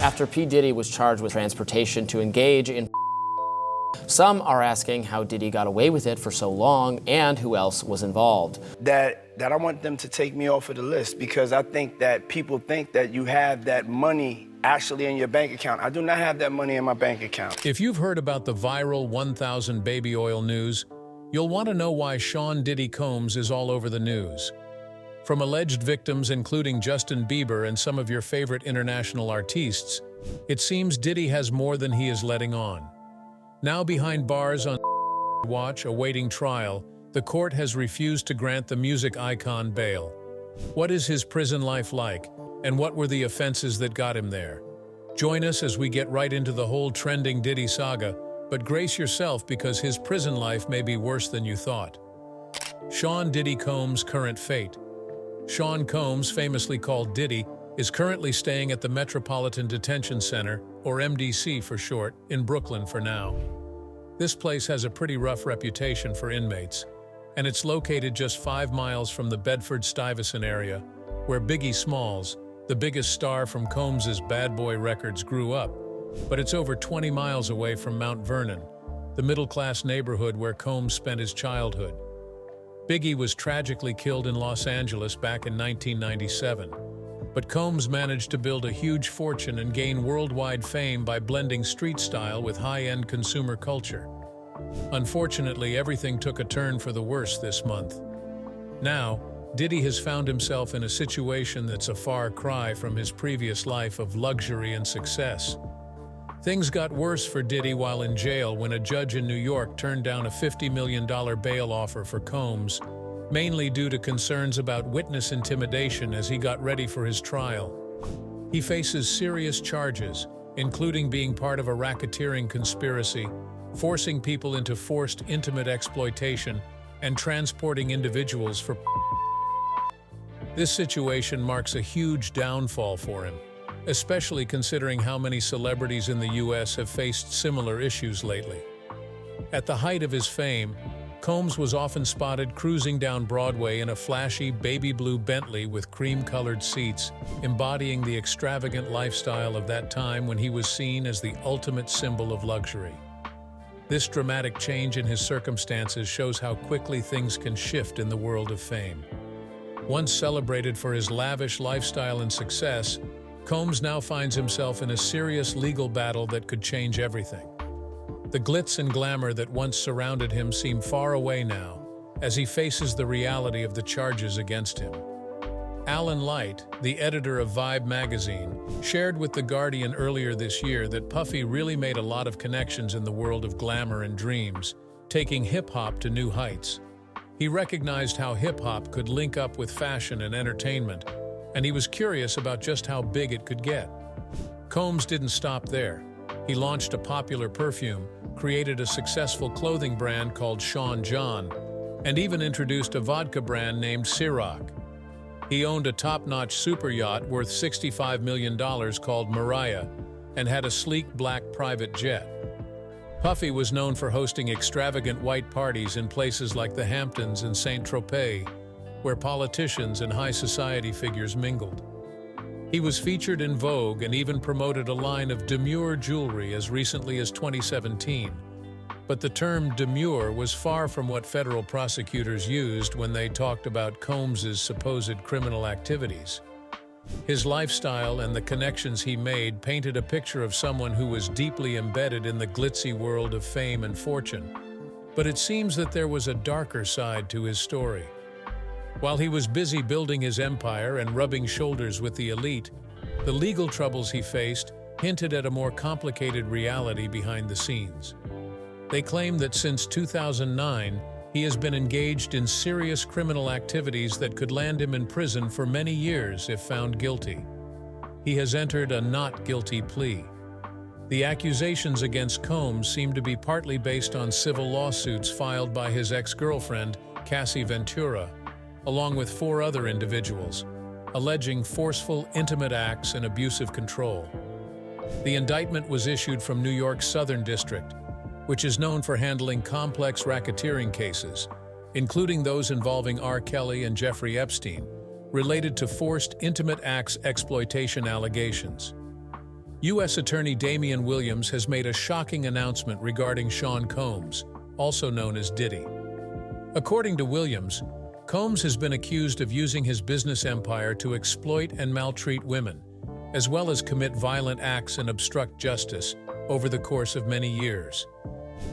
After P. Diddy was charged with transportation to engage in some are asking how Diddy got away with it for so long and who else was involved. That I want them to take me off of the list because I think that people think that you have that money actually in your bank account. I do not have that money in my bank account. If you've heard about the viral 1,000 baby oil news, you'll want to know why Sean Diddy Combs is all over the news. From alleged victims including Justin Bieber and some of your favorite international artists, it seems Diddy has more than he is letting on. Now behind bars on watch awaiting trial, the court has refused to grant the music icon bail. What is his prison life like, and what were the offenses that got him there? Join us as we get right into the whole trending Diddy saga, but brace yourself because his prison life may be worse than you thought. Sean Diddy Combs' current fate. Sean Combs, famously called Diddy, is currently staying at the Metropolitan Detention Center, or MDC for short, in Brooklyn for now. This place has a pretty rough reputation for inmates, and it's located just 5 miles from the Bedford-Stuyvesant area, where Biggie Smalls, the biggest star from Combs' Bad Boy Records, grew up, but it's over 20 miles away from Mount Vernon, the middle-class neighborhood where Combs spent his childhood. Biggie was tragically killed in Los Angeles back in 1997, but Combs managed to build a huge fortune and gain worldwide fame by blending street style with high-end consumer culture. Unfortunately, everything took a turn for the worse this month. Now, Diddy has found himself in a situation that's a far cry from his previous life of luxury and success. Things got worse for Diddy while in jail when a judge in New York turned down a $50 million bail offer for Combs, mainly due to concerns about witness intimidation as he got ready for his trial. He faces serious charges, including being part of a racketeering conspiracy, forcing people into forced intimate exploitation, and transporting individuals for. This situation marks a huge downfall for him, especially considering how many celebrities in the US have faced similar issues lately. At the height of his fame, Combs was often spotted cruising down Broadway in a flashy baby blue Bentley with cream-colored seats, embodying the extravagant lifestyle of that time when he was seen as the ultimate symbol of luxury. This dramatic change in his circumstances shows how quickly things can shift in the world of fame. Once celebrated for his lavish lifestyle and success, Combs now finds himself in a serious legal battle that could change everything. The glitz and glamour that once surrounded him seem far away now, as he faces the reality of the charges against him. Alan Light, the editor of Vibe magazine, shared with The Guardian earlier this year that Puffy really made a lot of connections in the world of glamour and dreams, taking hip-hop to new heights. He recognized how hip-hop could link up with fashion and entertainment, and he was curious about just how big it could get. Combs didn't stop there. He launched a popular perfume, created a successful clothing brand called Sean John, and even introduced a vodka brand named Ciroc. He owned a top-notch super yacht worth $65 million called Mariah, and had a sleek black private jet. Puffy was known for hosting extravagant white parties in places like the Hamptons and Saint-Tropez, where politicians and high society figures mingled. He was featured in Vogue and even promoted a line of demure jewelry as recently as 2017. But the term demure was far from what federal prosecutors used when they talked about Combs' supposed criminal activities. His lifestyle and the connections he made painted a picture of someone who was deeply embedded in the glitzy world of fame and fortune. But it seems that there was a darker side to his story. While he was busy building his empire and rubbing shoulders with the elite, the legal troubles he faced hinted at a more complicated reality behind the scenes. They claim that since 2009, he has been engaged in serious criminal activities that could land him in prison for many years if found guilty. He has entered a not guilty plea. The accusations against Combs seem to be partly based on civil lawsuits filed by his ex-girlfriend, Cassie Ventura, along with 4 other individuals, alleging forceful, intimate acts and abusive control. The indictment was issued from New York's Southern District, which is known for handling complex racketeering cases, including those involving R. Kelly and Jeffrey Epstein, related to forced intimate acts exploitation allegations. U.S. Attorney Damian Williams has made a shocking announcement regarding Sean Combs, also known as Diddy. According to Williams, Combs has been accused of using his business empire to exploit and maltreat women, as well as commit violent acts and obstruct justice over the course of many years.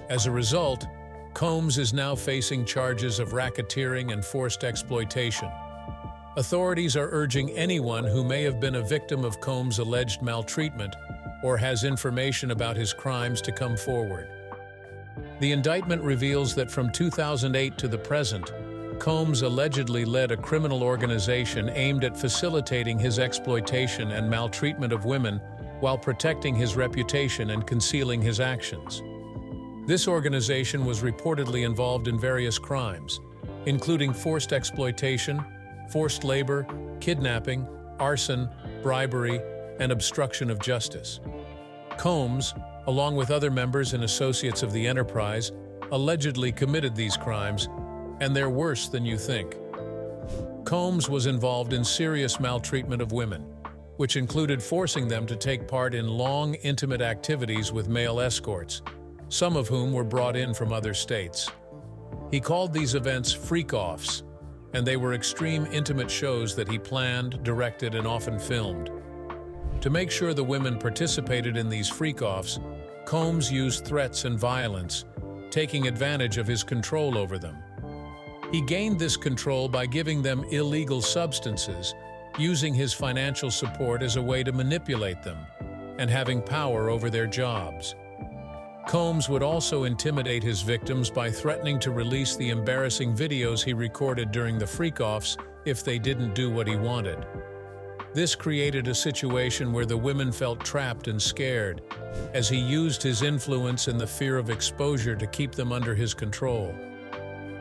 As a result, Combs is now facing charges of racketeering and forced exploitation. Authorities are urging anyone who may have been a victim of Combs' alleged maltreatment or has information about his crimes to come forward. The indictment reveals that from 2008 to the present, Combs allegedly led a criminal organization aimed at facilitating his exploitation and maltreatment of women while protecting his reputation and concealing his actions. This organization was reportedly involved in various crimes, including forced exploitation, forced labor, kidnapping, arson, bribery, and obstruction of justice. Combs, along with other members and associates of the enterprise, allegedly committed these crimes, and they're worse than you think. Combs was involved in serious maltreatment of women, which included forcing them to take part in long, intimate activities with male escorts, some of whom were brought in from other states. He called these events freak-offs, and they were extreme intimate shows that he planned, directed, and often filmed. To make sure the women participated in these freak-offs, Combs used threats and violence, taking advantage of his control over them. He gained this control by giving them illegal substances, using his financial support as a way to manipulate them, and having power over their jobs. Combs would also intimidate his victims by threatening to release the embarrassing videos he recorded during the freak-offs if they didn't do what he wanted. This created a situation where the women felt trapped and scared, as he used his influence and the fear of exposure to keep them under his control.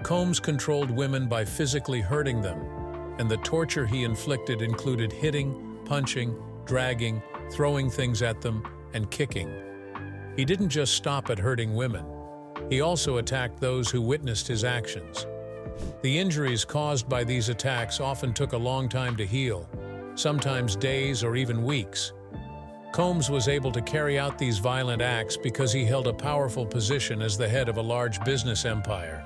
Combs controlled women by physically hurting them, and the torture he inflicted included hitting, punching, dragging, throwing things at them, and kicking. He didn't just stop at hurting women. He also attacked those who witnessed his actions. The injuries caused by these attacks often took a long time to heal, sometimes days or even weeks. Combs was able to carry out these violent acts because he held a powerful position as the head of a large business empire.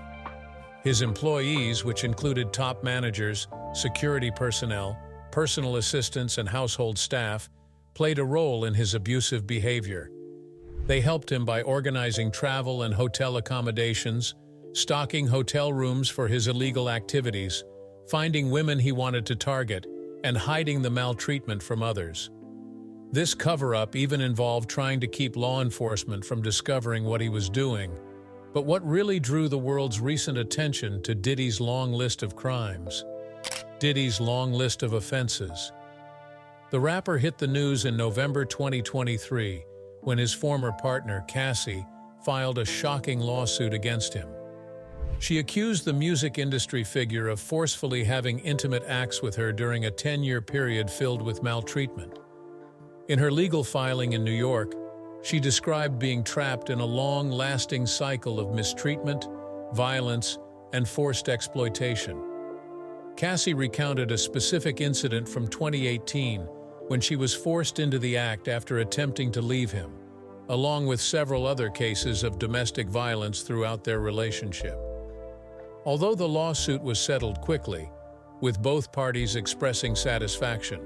His employees, which included top managers, security personnel, personal assistants, and household staff, played a role in his abusive behavior. They helped him by organizing travel and hotel accommodations, stocking hotel rooms for his illegal activities, finding women he wanted to target, and hiding the maltreatment from others. This cover-up even involved trying to keep law enforcement from discovering what he was doing. But what really drew the world's recent attention to Diddy's long list of crimes? Diddy's long list of offenses. The rapper hit the news in November 2023 when his former partner, Cassie, filed a shocking lawsuit against him. She accused the music industry figure of forcefully having intimate acts with her during a 10-year period filled with maltreatment. In her legal filing in New York, she described being trapped in a long-lasting cycle of mistreatment, violence, and forced exploitation. Cassie recounted a specific incident from 2018 when she was forced into the act after attempting to leave him, along with several other cases of domestic violence throughout their relationship. Although the lawsuit was settled quickly, with both parties expressing satisfaction,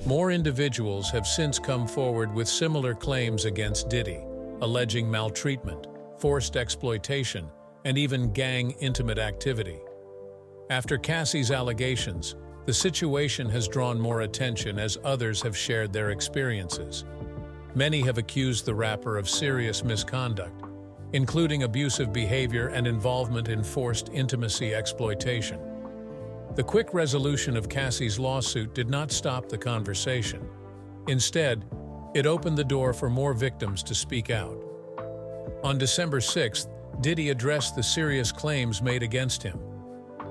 more individuals have since come forward with similar claims against Diddy, alleging maltreatment, forced exploitation, and even gang intimate activity. After Cassie's allegations, the situation has drawn more attention as others have shared their experiences. Many have accused the rapper of serious misconduct, including abusive behavior and involvement in forced intimacy exploitation. The quick resolution of Cassie's lawsuit did not stop the conversation. Instead, it opened the door for more victims to speak out. On December 6th, Diddy addressed the serious claims made against him.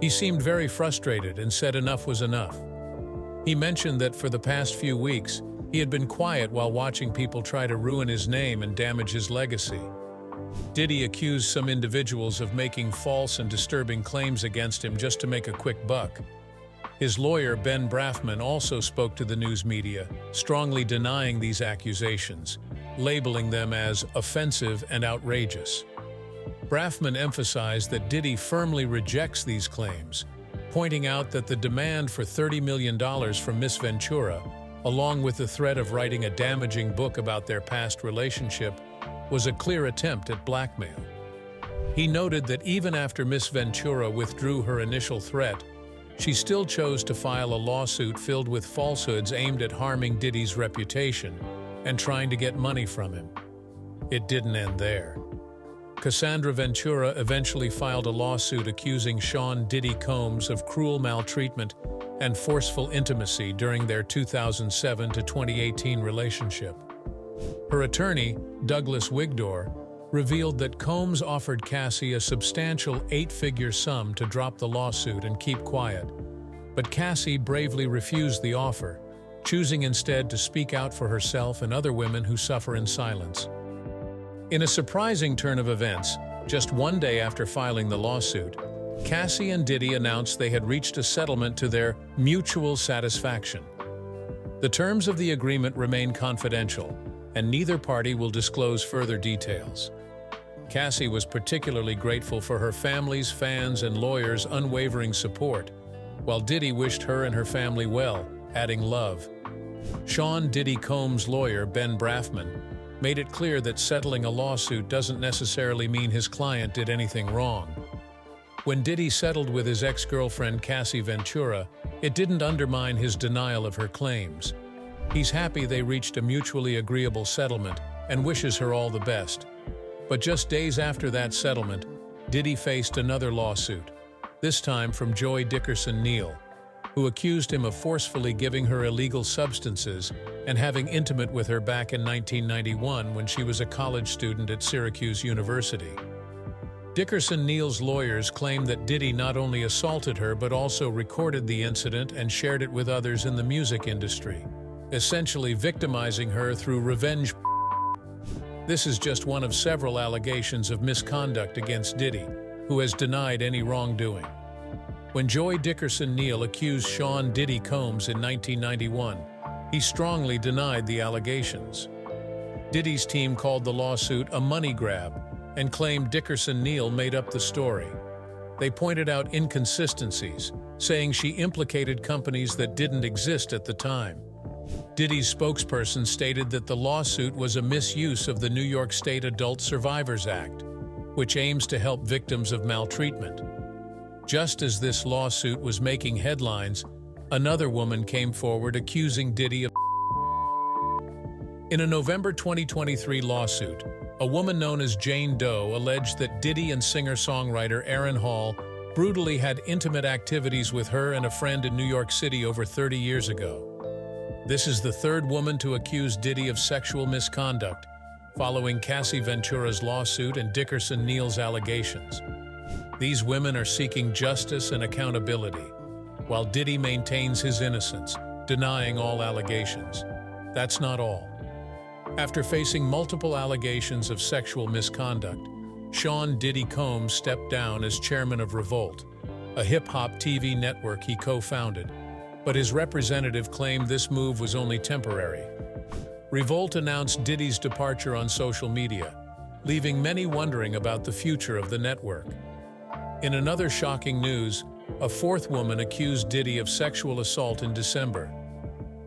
He seemed very frustrated and said enough was enough. He mentioned that for the past few weeks, he had been quiet while watching people try to ruin his name and damage his legacy. Diddy accused some individuals of making false and disturbing claims against him just to make a quick buck. His lawyer, Ben Brafman, also spoke to the news media, strongly denying these accusations, labeling them as offensive and outrageous. Brafman emphasized that Diddy firmly rejects these claims, pointing out that the demand for $30 million from Miss Ventura, along with the threat of writing a damaging book about their past relationship, was a clear attempt at blackmail. He noted that even after Miss Ventura withdrew her initial threat, she still chose to file a lawsuit filled with falsehoods aimed at harming Diddy's reputation and trying to get money from him. It didn't end there. Cassandra Ventura eventually filed a lawsuit accusing Sean Diddy Combs of cruel maltreatment and forceful intimacy during their 2007 to 2018 relationship. Her attorney, Douglas Wigdor, revealed that Combs offered Cassie a substantial 8-figure sum to drop the lawsuit and keep quiet. But Cassie bravely refused the offer, choosing instead to speak out for herself and other women who suffer in silence. In a surprising turn of events, just one day after filing the lawsuit, Cassie and Diddy announced they had reached a settlement to their mutual satisfaction. The terms of the agreement remain confidential, and neither party will disclose further details. Cassie was particularly grateful for her family's, fans, and lawyers' unwavering support, while Diddy wished her and her family well, adding love. Sean Diddy Combs' lawyer, Ben Brafman, made it clear that settling a lawsuit doesn't necessarily mean his client did anything wrong. When Diddy settled with his ex-girlfriend Cassie Ventura, it didn't undermine his denial of her claims. He's happy they reached a mutually agreeable settlement and wishes her all the best. But just days after that settlement, Diddy faced another lawsuit, this time from Joy Dickerson-Neal, who accused him of forcefully giving her illegal substances and having intimate with her back in 1991 when she was a college student at Syracuse University. Dickerson-Neal's lawyers claim that Diddy not only assaulted her but also recorded the incident and shared it with others in the music industry, essentially victimizing her through revenge. This is just one of several allegations of misconduct against Diddy, who has denied any wrongdoing. When Joy Dickerson-Neal accused Sean Diddy Combs in 1991, he strongly denied the allegations. Diddy's team called the lawsuit a money grab and claimed Dickerson-Neal made up the story. They pointed out inconsistencies, saying she implicated companies that didn't exist at the time. Diddy's spokesperson stated that the lawsuit was a misuse of the New York State Adult Survivors Act, which aims to help victims of maltreatment. Just as this lawsuit was making headlines, another woman came forward accusing Diddy of. In a November 2023 lawsuit, a woman known as Jane Doe alleged that Diddy and singer-songwriter Aaron Hall brutally had intimate activities with her and a friend in New York City over 30 years ago. This is the third woman to accuse Diddy of sexual misconduct, following Cassie Ventura's lawsuit and Dickerson-Neal's allegations. These women are seeking justice and accountability, while Diddy maintains his innocence, denying all allegations. That's not all. After facing multiple allegations of sexual misconduct, Sean Diddy Combs stepped down as chairman of Revolt, a hip-hop TV network he co-founded, but his representative claimed this move was only temporary. Revolt announced Diddy's departure on social media, leaving many wondering about the future of the network. In another shocking news, a fourth woman accused Diddy of sexual assault in December.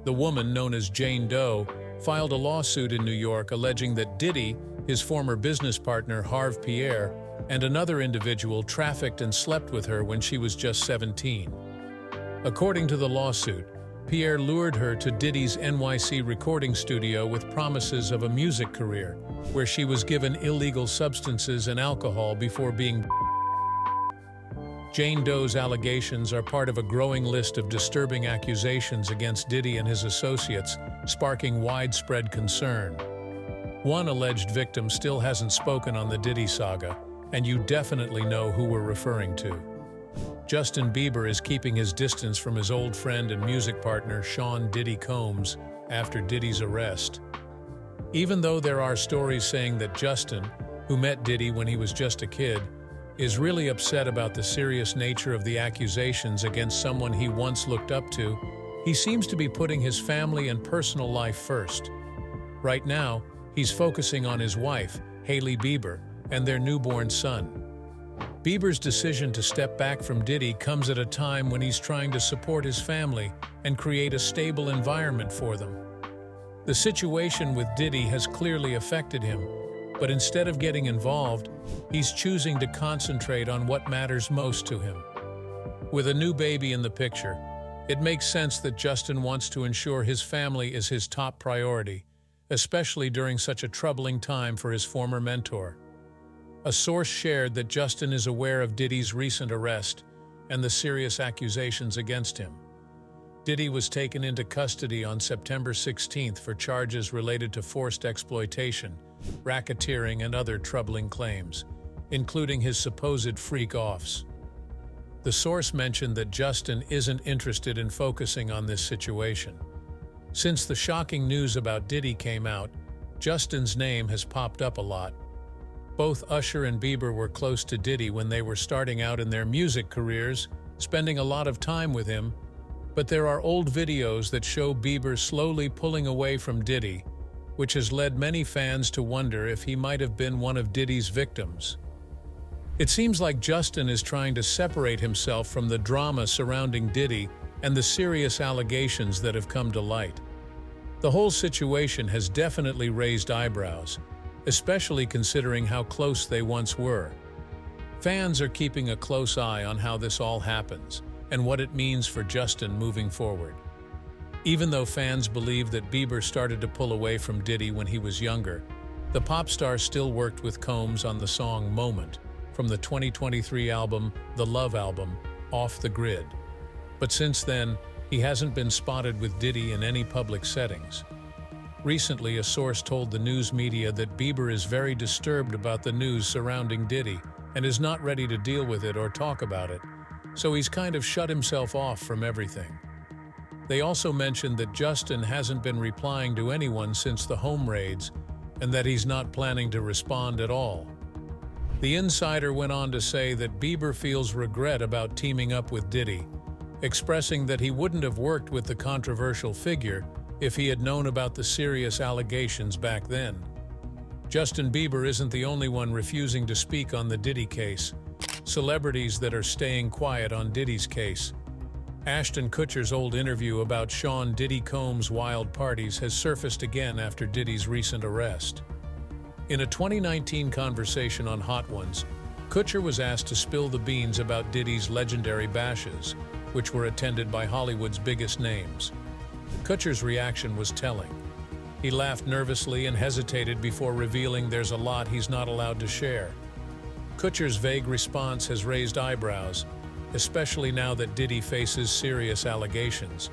The woman, known as Jane Doe, filed a lawsuit in New York alleging that Diddy, his former business partner Harve Pierre, and another individual trafficked and slept with her when she was just 17. According to the lawsuit, Pierre lured her to Diddy's NYC recording studio with promises of a music career, where she was given illegal substances and alcohol before being. Jane Doe's allegations are part of a growing list of disturbing accusations against Diddy and his associates, sparking widespread concern. One alleged victim still hasn't spoken on the Diddy saga, and you definitely know who we're referring to. Justin Bieber is keeping his distance from his old friend and music partner Sean Diddy Combs after Diddy's arrest. Even though there are stories saying that Justin, who met Diddy when he was just a kid, is really upset about the serious nature of the accusations against someone he once looked up to, he seems to be putting his family and personal life first. Right now, he's focusing on his wife, Hailey Bieber, and their newborn son. Bieber's decision to step back from Diddy comes at a time when he's trying to support his family and create a stable environment for them. The situation with Diddy has clearly affected him, but instead of getting involved, he's choosing to concentrate on what matters most to him. With a new baby in the picture, it makes sense that Justin wants to ensure his family is his top priority, especially during such a troubling time for his former mentor. A source shared that Justin is aware of Diddy's recent arrest and the serious accusations against him. Diddy was taken into custody on September 16th for charges related to forced exploitation, racketeering, and other troubling claims, including his supposed freak-offs. The source mentioned that Justin isn't interested in focusing on this situation. Since the shocking news about Diddy came out, Justin's name has popped up a lot. Both Usher and Bieber were close to Diddy when they were starting out in their music careers, spending a lot of time with him, but there are old videos that show Bieber slowly pulling away from Diddy, which has led many fans to wonder if he might have been one of Diddy's victims. It seems like Justin is trying to separate himself from the drama surrounding Diddy and the serious allegations that have come to light. The whole situation has definitely raised eyebrows, especially considering how close they once were. Fans are keeping a close eye on how this all happens and what it means for Justin moving forward. Even though fans believe that Bieber started to pull away from Diddy when he was younger, the pop star still worked with Combs on the song Moment from the 2023 album, The Love Album, Off the Grid. But since then, he hasn't been spotted with Diddy in any public settings. Recently, a source told the news media that Bieber is very disturbed about the news surrounding Diddy and is not ready to deal with it or talk about it, so he's kind of shut himself off from everything. They also mentioned that Justin hasn't been replying to anyone since the home raids and that he's not planning to respond at all. The insider went on to say that Bieber feels regret about teaming up with Diddy, expressing that he wouldn't have worked with the controversial figure if he had known about the serious allegations back then. Justin Bieber isn't the only one refusing to speak on the Diddy case. Celebrities that are staying quiet on Diddy's case. Ashton Kutcher's old interview about Sean Diddy Combs' wild parties has surfaced again after Diddy's recent arrest. In a 2019 conversation on Hot Ones, Kutcher was asked to spill the beans about Diddy's legendary bashes, which were attended by Hollywood's biggest names. Kutcher's reaction was telling. He laughed nervously and hesitated before revealing there's a lot he's not allowed to share. Kutcher's vague response has raised eyebrows, especially now that Diddy faces serious allegations.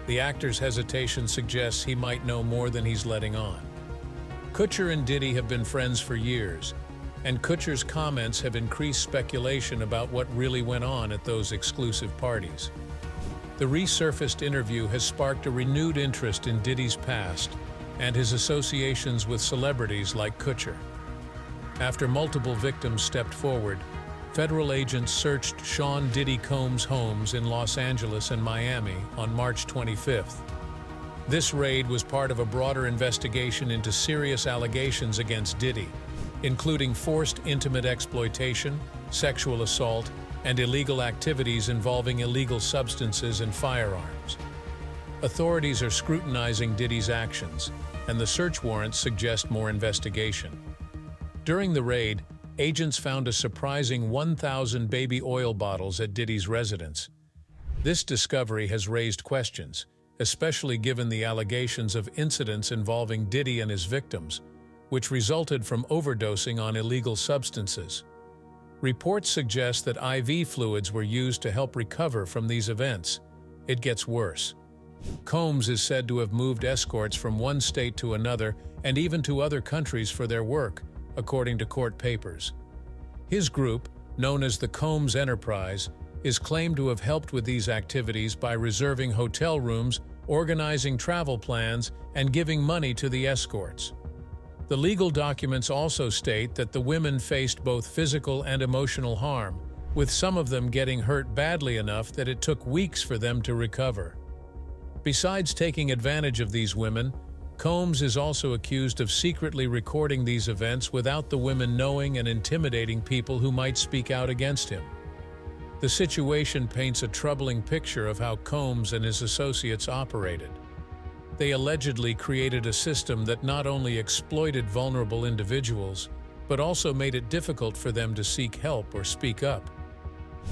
The actor's hesitation suggests he might know more than he's letting on. Kutcher and Diddy have been friends for years, and Kutcher's comments have increased speculation about what really went on at those exclusive parties. The resurfaced interview has sparked a renewed interest in Diddy's past and his associations with celebrities like Kutcher. After multiple victims stepped forward, federal agents searched Sean Diddy Combs' homes in Los Angeles and Miami on March 25th. This raid was part of a broader investigation into serious allegations against Diddy, including forced intimate exploitation, sexual assault, and illegal activities involving illegal substances and firearms. Authorities are scrutinizing Diddy's actions, and the search warrants suggest more investigation. During the raid, agents found a surprising 1,000 baby oil bottles at Diddy's residence. This discovery has raised questions, especially given the allegations of incidents involving Diddy and his victims, which resulted from overdosing on illegal substances. Reports suggest that IV fluids were used to help recover from these events. It gets worse. Combs is said to have moved escorts from one state to another and even to other countries for their work, according to court papers. His group, known as the Combs Enterprise, is claimed to have helped with these activities by reserving hotel rooms, organizing travel plans, and giving money to the escorts. The legal documents also state that the women faced both physical and emotional harm, with some of them getting hurt badly enough that it took weeks for them to recover. Besides taking advantage of these women, Combs is also accused of secretly recording these events without the women knowing and intimidating people who might speak out against him. The situation paints a troubling picture of how Combs and his associates operated. They allegedly created a system that not only exploited vulnerable individuals, but also made it difficult for them to seek help or speak up.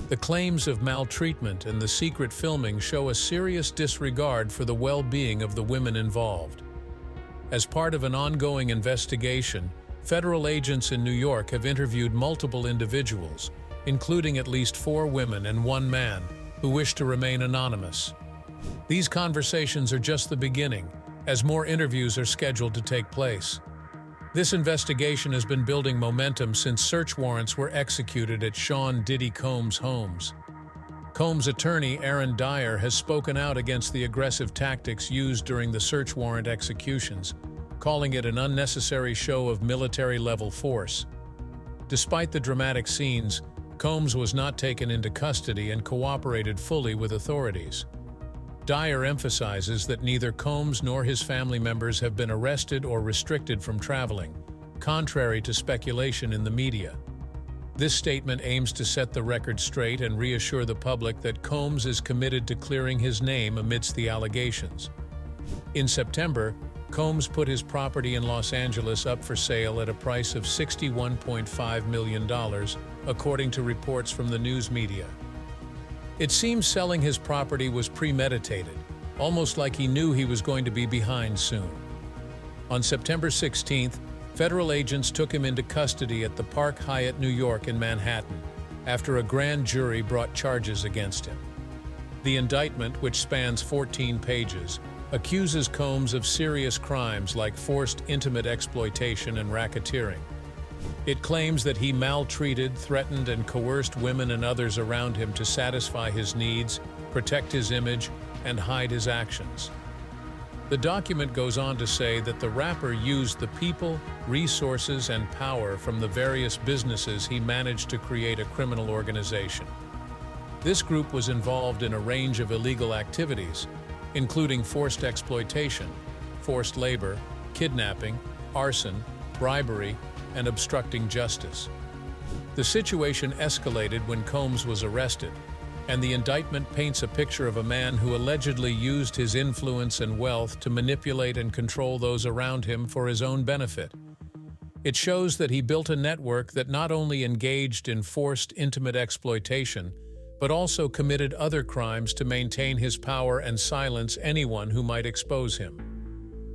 The claims of maltreatment and the secret filming show a serious disregard for the well-being of the women involved. As part of an ongoing investigation, federal agents in New York have interviewed multiple individuals, including at least 4 women and 1 man, who wish to remain anonymous. These conversations are just the beginning, as more interviews are scheduled to take place. This investigation has been building momentum since search warrants were executed at Sean Diddy Combs' homes. Combs' attorney, Aaron Dyer, has spoken out against the aggressive tactics used during the search warrant executions, calling it an unnecessary show of military-level force. Despite the dramatic scenes, Combs was not taken into custody and cooperated fully with authorities. Dyer emphasizes that neither Combs nor his family members have been arrested or restricted from traveling, contrary to speculation in the media. This statement aims to set the record straight and reassure the public that Combs is committed to clearing his name amidst the allegations. In September, Combs put his property in Los Angeles up for sale at a price of $61.5 million, according to reports from the news media. It seems selling his property was premeditated, almost like he knew he was going to be behind soon. On September 16th, federal agents took him into custody at the Park Hyatt New York in Manhattan, after a grand jury brought charges against him. The indictment, which spans 14 pages, accuses Combs of serious crimes like forced intimate exploitation and racketeering. It claims that he maltreated, threatened, and coerced women and others around him to satisfy his needs, protect his image, and hide his actions. The document goes on to say that the rapper used the people, resources, and power from the various businesses he managed to create a criminal organization. This group was involved in a range of illegal activities, including forced exploitation, forced labor, kidnapping, arson, bribery, and obstructing justice. The situation escalated when Combs was arrested, and the indictment paints a picture of a man who allegedly used his influence and wealth to manipulate and control those around him for his own benefit. It shows that he built a network that not only engaged in forced intimate exploitation, but also committed other crimes to maintain his power and silence anyone who might expose him.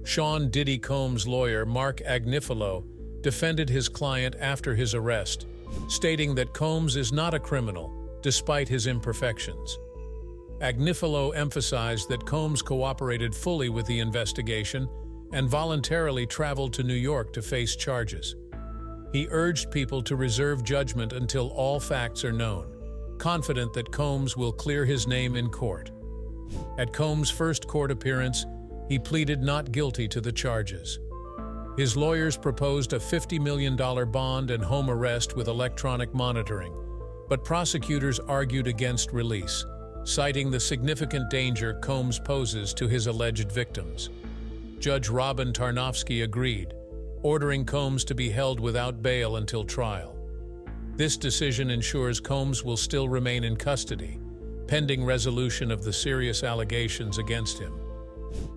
Sean Diddy Combs' lawyer, Mark Agnifilo, defended his client after his arrest, stating that Combs is not a criminal, despite his imperfections. Agnifilo emphasized that Combs cooperated fully with the investigation and voluntarily traveled to New York to face charges. He urged people to reserve judgment until all facts are known, confident that Combs will clear his name in court. At Combs' first court appearance, he pleaded not guilty to the charges. His lawyers proposed a $50 million bond and home arrest with electronic monitoring, but prosecutors argued against release, citing the significant danger Combs poses to his alleged victims. Judge Robin Tarnofsky agreed, ordering Combs to be held without bail until trial. This decision ensures Combs will still remain in custody, pending resolution of the serious allegations against him.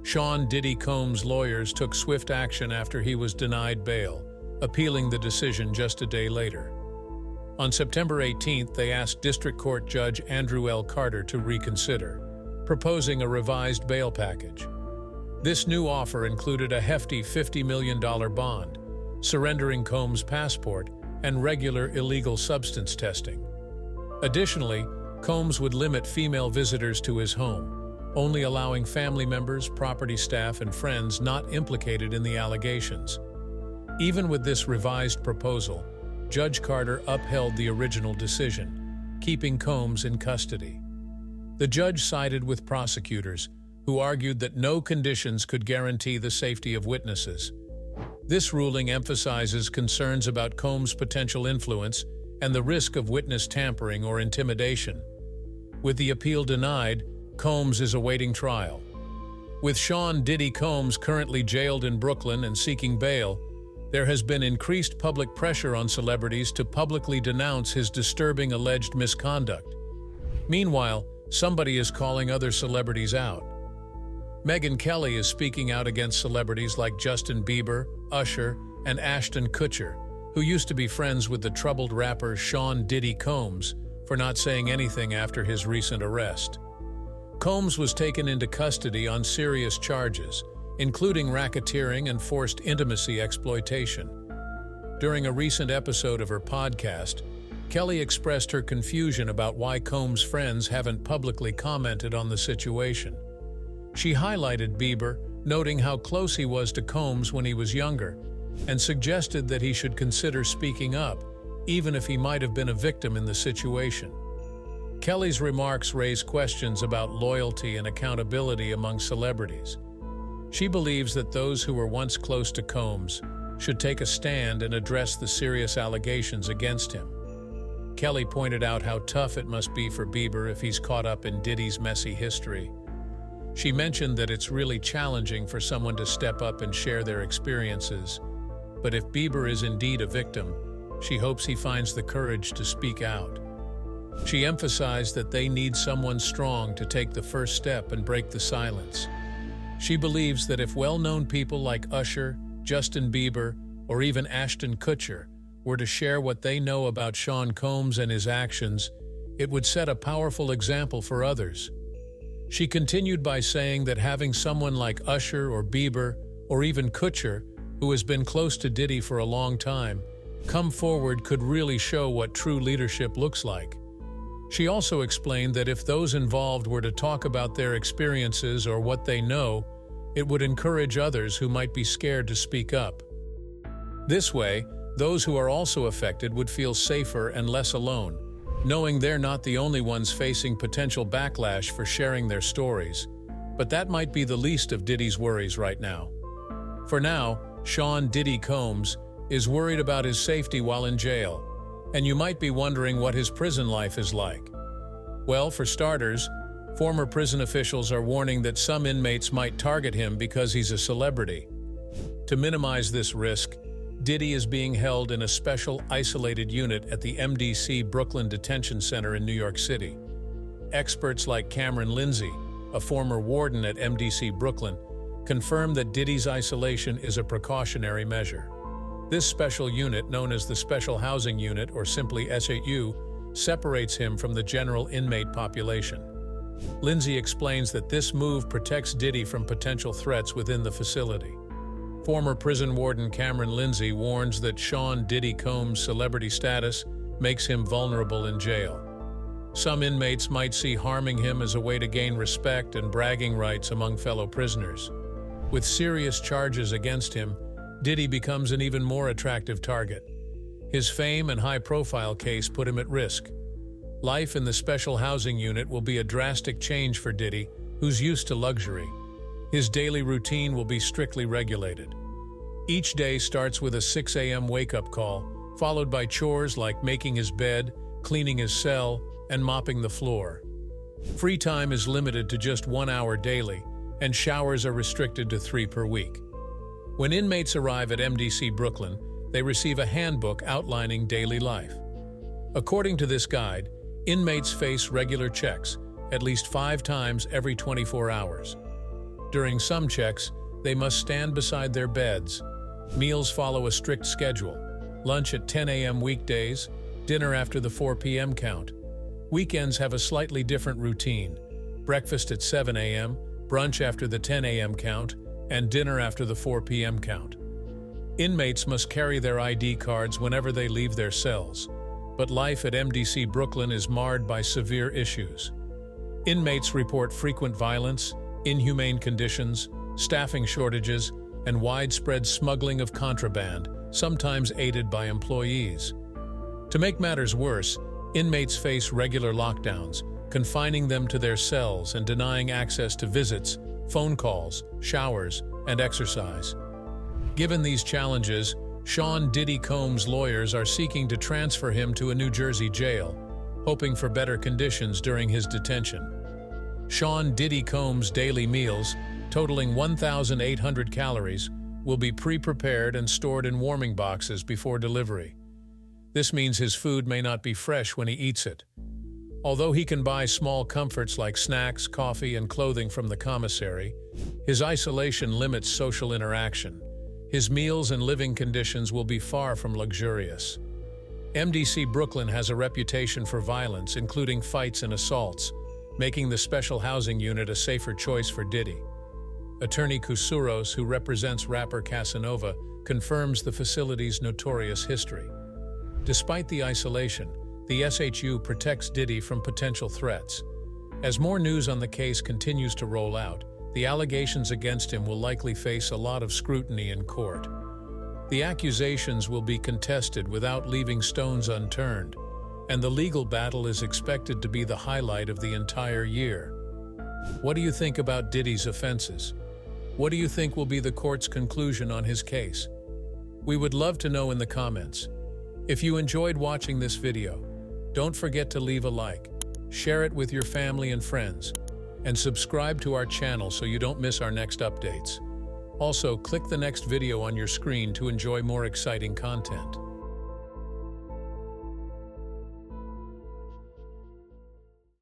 Sean Diddy Combs' lawyers took swift action after he was denied bail, appealing the decision just a day later. On September 18th, they asked District Court Judge Andrew L. Carter to reconsider, proposing a revised bail package. This new offer included a hefty $50 million bond, surrendering Combs' passport, and regular illegal substance testing. Additionally, Combs would limit female visitors to his home, only allowing family members, property staff, and friends not implicated in the allegations. Even with this revised proposal, Judge Carter upheld the original decision, keeping Combs in custody. The judge sided with prosecutors, who argued that no conditions could guarantee the safety of witnesses. This ruling emphasizes concerns about Combs' potential influence and the risk of witness tampering or intimidation. With the appeal denied, Combs is awaiting trial. With Sean Diddy Combs currently jailed in Brooklyn and seeking bail, there has been increased public pressure on celebrities to publicly denounce his disturbing alleged misconduct. Meanwhile, somebody is calling other celebrities out. Megyn Kelly is speaking out against celebrities like Justin Bieber, Usher, and Ashton Kutcher, who used to be friends with the troubled rapper Sean Diddy Combs, for not saying anything after his recent arrest. Combs was taken into custody on serious charges, including racketeering and forced intimacy exploitation. During a recent episode of her podcast, Kelly expressed her confusion about why Combs' friends haven't publicly commented on the situation. She highlighted Bieber, noting how close he was to Combs when he was younger, and suggested that he should consider speaking up, even if he might have been a victim in the situation. Kelly's remarks raise questions about loyalty and accountability among celebrities. She believes that those who were once close to Combs should take a stand and address the serious allegations against him. Kelly pointed out how tough it must be for Bieber if he's caught up in Diddy's messy history. She mentioned that it's really challenging for someone to step up and share their experiences, but if Bieber is indeed a victim, she hopes he finds the courage to speak out. She emphasized that they need someone strong to take the first step and break the silence. She believes that if well-known people like Usher, Justin Bieber, or even Ashton Kutcher were to share what they know about Sean Combs and his actions, it would set a powerful example for others. She continued by saying that having someone like Usher or Bieber, or even Kutcher, who has been close to Diddy for a long time, come forward could really show what true leadership looks like. She also explained that if those involved were to talk about their experiences or what they know, it would encourage others who might be scared to speak up. This way, those who are also affected would feel safer and less alone, knowing they're not the only ones facing potential backlash for sharing their stories. But that might be the least of Diddy's worries right now. For now, Sean Diddy Combs is worried about his safety while in jail, and you might be wondering what his prison life is like. Well, for starters, former prison officials are warning that some inmates might target him because he's a celebrity. To minimize this risk, Diddy is being held in a special isolated unit at the MDC Brooklyn Detention Center in New York City. Experts like Cameron Lindsay, a former warden at MDC Brooklyn, confirm that Diddy's isolation is a precautionary measure. This special unit, known as the Special Housing Unit or simply SHU, separates him from the general inmate population. Lindsay explains that this move protects Diddy from potential threats within the facility. Former prison warden Cameron Lindsay warns that Sean Diddy Combs' celebrity status makes him vulnerable in jail. Some inmates might see harming him as a way to gain respect and bragging rights among fellow prisoners. With serious charges against him, Diddy becomes an even more attractive target. His fame and high-profile case put him at risk. Life in the Special Housing Unit will be a drastic change for Diddy, who's used to luxury. His daily routine will be strictly regulated. Each day starts with a 6 a.m. wake-up call, followed by chores like making his bed, cleaning his cell, and mopping the floor. Free time is limited to just 1 hour daily, and showers are restricted to 3 per week. When inmates arrive at MDC Brooklyn, they receive a handbook outlining daily life. According to this guide, inmates face regular checks, at least 5 times every 24 hours. During some checks, they must stand beside their beds. Meals follow a strict schedule: lunch at 10 a.m. weekdays, dinner after the 4 p.m. count. Weekends have a slightly different routine: breakfast at 7 a.m., brunch after the 10 a.m. count, and dinner after the 4 p.m. count. Inmates must carry their ID cards whenever they leave their cells, but life at MDC Brooklyn is marred by severe issues. Inmates report frequent violence, inhumane conditions, staffing shortages, and widespread smuggling of contraband, sometimes aided by employees. To make matters worse, inmates face regular lockdowns, confining them to their cells and denying access to visits, phone calls, showers, and exercise. Given these challenges, Sean Diddy Combs' lawyers are seeking to transfer him to a New Jersey jail, hoping for better conditions during his detention. Sean Diddy Combs' daily meals, totaling 1,800 calories, will be pre-prepared and stored in warming boxes before delivery. This means his food may not be fresh when he eats it. Although he can buy small comforts like snacks, coffee, and clothing from the commissary, his isolation limits social interaction. His meals and living conditions will be far from luxurious. MDC Brooklyn has a reputation for violence, including fights and assaults, making the special housing unit a safer choice for Diddy. Attorney Kusuros, who represents rapper Casanova, confirms the facility's notorious history. Despite the isolation, the SHU protects Diddy from potential threats. As more news on the case continues to roll out, the allegations against him will likely face a lot of scrutiny in court. The accusations will be contested without leaving stones unturned, and the legal battle is expected to be the highlight of the entire year. What do you think about Diddy's offenses? What do you think will be the court's conclusion on his case? We would love to know in the comments. If you enjoyed watching this video, don't forget to leave a like, share it with your family and friends, and subscribe to our channel so you don't miss our next updates. Also, click the next video on your screen to enjoy more exciting content.